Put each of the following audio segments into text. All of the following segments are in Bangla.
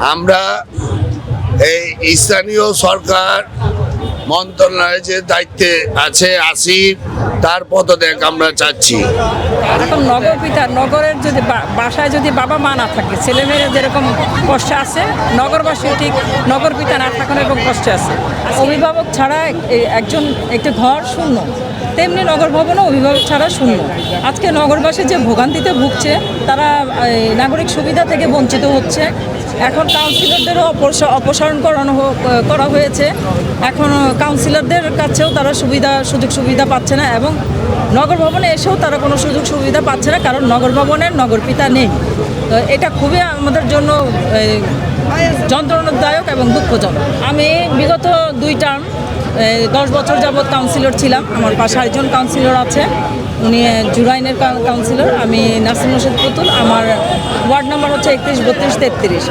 আমরা এই স্থানীয় সরকার মন্ত্রণালয়ের যে দায়িত্বে আছে আসিফ, তার পদত্যাগ আমরা চাচ্ছি। এখন নগরের যদি বাসায় যদি বাবা মা না থাকে, ছেলেমেয়েরা যেরকম কষ্টে আছে, নগরবাসী ঠিক নগর পিতা না থাকার এবং কষ্টে আছে। অভিভাবক ছাড়া একটি ঘর শূন্য, তেমনি নগর ভবনও অভিভাবক ছাড়া শূন্য। আজকে নগরবাসী যে ভোগান্তিতে ভুগছে, তারা নাগরিক সুবিধা থেকে বঞ্চিত হচ্ছে। এখন কাউন্সিলরদেরও অপসারণ করা হয়েছে। এখন কাউন্সিলরদের কাছেও তারা সুযোগ সুবিধা পাচ্ছে না, এবং নগর ভবনে এসেও তারা কোনো সুযোগ সুবিধা পাচ্ছে না, কারণ নগর ভবনের নগরপিতা নেই। তো এটা খুবই আমাদের জন্য যন্ত্রণাদায়ক এবং দুঃখজনক। আমি বিগত 2 টার্ম 10 বছর যাবৎ কাউন্সিলর ছিলাম। আমার পাশে আরেকজন কাউন্সিলর আছে, উনি জুরাইনের কাউন্সিলর। আমি নাসিম রশিদ পুতুল, আমার ওয়ার্ড নাম্বার হচ্ছে 31, 32, 33।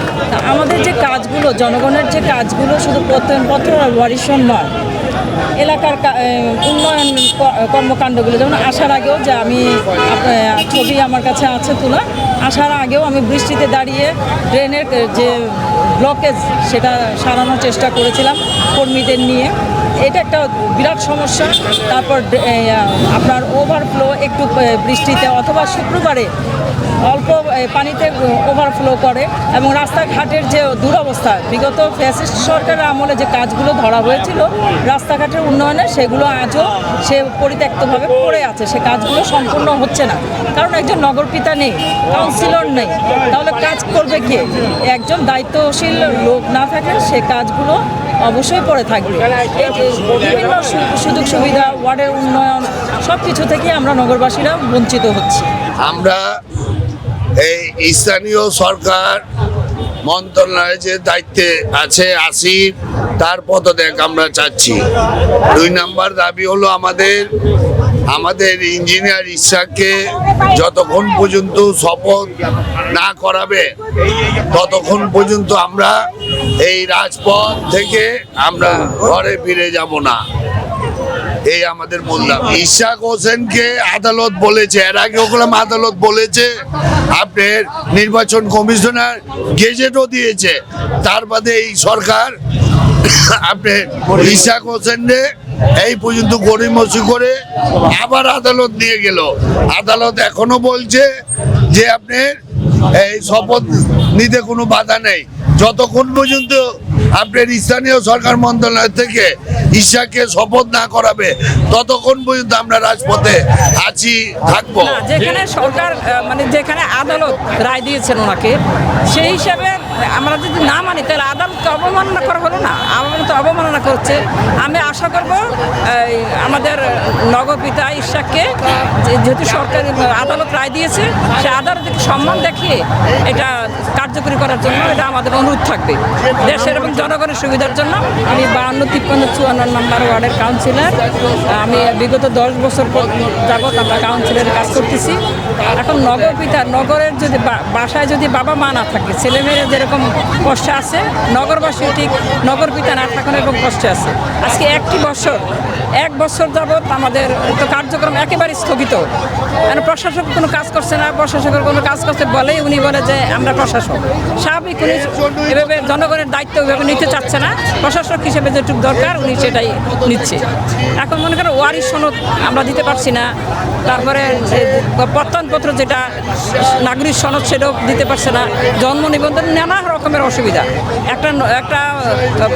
আমাদের যে কাজগুলো, জনগণের যে কাজগুলো শুধু প্রত্যয়নপত্র আর ওয়ারিশন নয়, এলাকার উন্নয়ন কর্মকাণ্ডগুলো, যেমন আসার আগেও যে আমি ছবি আমার কাছে আছে তোলা, আসার আগেও আমি বৃষ্টিতে দাঁড়িয়ে ড্রেনের যে ব্লকেজ সেটা সারানোর চেষ্টা করেছিলাম কর্মীদের নিয়ে। এটা একটা বিরাট সমস্যা। তারপর আপনার ওভারফ্লো, একটু বৃষ্টিতে অথবা শুক্রবারে অল্প পানিতে ওভারফ্লো করে, এবং রাস্তাঘাটের যে দুরবস্থা, বিগত ফ্যাসিস্ট সরকারের আমলে যে কাজগুলো ধরা হয়েছিল রাস্তাঘাটের উন্নয়নে, সেগুলো আজও সে পরিত্যক্তভাবে পড়ে আছে। সে কাজগুলো সম্পূর্ণ হচ্ছে না, কারণ একজন নগরপিতা নেই, কাউন্সিলর নেই। তাহলে কাজ করবে কে? একজন দায়িত্বশীল লোক না থাকলে সে কাজগুলো অবশ্যই পড়ে থাকবে। এই যে বিভিন্ন সুযোগ সুবিধা, ওয়ার্ডের উন্নয়ন, সব কিছু থেকে আমরা নগরবাসীরা বঞ্চিত হচ্ছি। আমরা এই স্থানীয় সরকার মন্ত্রণালয়ের যে দায়িত্বে আছে আসিফ, তার পদত্যাগ আমরা চাচ্ছি। 2 নম্বর দাবি হলো আমাদের ইঞ্জিনিয়ার ইশাককে যতক্ষণ পর্যন্ত শপথ না করাবে, ততক্ষণ পর্যন্ত আমরা এই রাজপথ থেকে আমরা ঘরে ফিরে যাব না। এই আমাদের মূল দাবি। ইশাক হোসেনকে আদালত বলেছে, এর আগে ওগুলাম আদালত বলেছে, আপনার নির্বাচন কমিশনার গেজেটও দিয়েছে। তার বাদে এই সরকার আপনার ইশাক হোসেনকে এই পর্যন্ত গড়িমসি করে আবার আদালত নিয়ে গেল। আদালত এখনো বলছে যে আপনার এই শপথ নিতে কোনো বাধা নেই, যতক্ষণ পর্যন্ত আপনার স্থানীয় সরকার মন্ত্রণালয় থেকে ইশাককে শপথ না করাবে, ততক্ষণ পর্যন্ত আমরা রাজপথে থাকবো। যেখানে সরকার যেখানে আদালত রায় দিয়েছেন ওনাকে, সেই হিসাবে আমরা যদি না মানি, তাহলে আদালতকে অবমাননা করা হলো না? আমাদের তো অবমাননা করছে। আমি আশা করব আমাদের নগরপিতা ইশাককে, যেহেতু সরকার আদালত রায় দিয়েছে, সে আদালতকে সম্মান দেখিয়ে এটা কার্যকরী করার জন্য এটা আমাদের অনুরোধ থাকবে, দেশের এবং জনগণের সুবিধার জন্য। আমি 52, 53, 54 নম্বর ওয়ার্ডের কাউন্সিলর। আমি বিগত 10 বছর যাবৎ আমরা কাউন্সিলরের কাজ করতেছি। এখন নগরের যদি বাসায় যদি বাবা মা না থাকে, ছেলেমেয়েরা যেরকম কষ্টে আছে, নগরবাসী ঠিক নগর পিতা না থাকার এবং কষ্টে আছে। আজকে 1 বছর যাবৎ আমাদের তো কার্যক্রম একেবারে স্থগিত। মানে প্রশাসক কোনো কাজ করছে না, প্রশাসকের কোনো কাজ করতে বলেই উনি বলে যে আমরা প্রশাসক। স্বাভাবিক উনি এভাবে জনগণের দায়িত্ব ওইভাবে নিতে চাচ্ছে না, প্রশাসক হিসেবে যেটুকু দরকার উনি সেটাই নিচ্ছে। এখন মনে করেন ওয়ারিশ সনদ আমরা দিতে পারছি না, তারপরে প্রত্যয়নপত্র যেটা নাগরিক সনদ সেটাও দিতে পারছে না, জন্ম নিবন্ধন, নানা রকমের অসুবিধা। একটা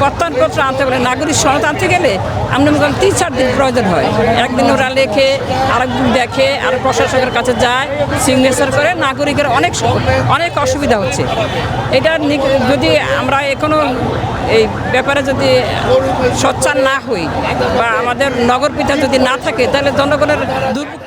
প্রত্যয়নপত্র আনতে পারে, নাগরিক সনদ আনতে গেলে আমরা মনে করেন 3-4 দিন প্রয়োজন হয়। একদিন ওরা লেখে, আরেকদিন দেখে, আর প্রশাসকের কাছে যায়, সিগনেচার করে। নাগরিকের অনেক অসুবিধা হচ্ছে। এটা যদি আমরা এখনো এই ব্যাপারে যদি সোচ্চার না হই, বা আমাদের নগরপিতা যদি না থাকে, তাহলে জনগণের দুর্ভোগ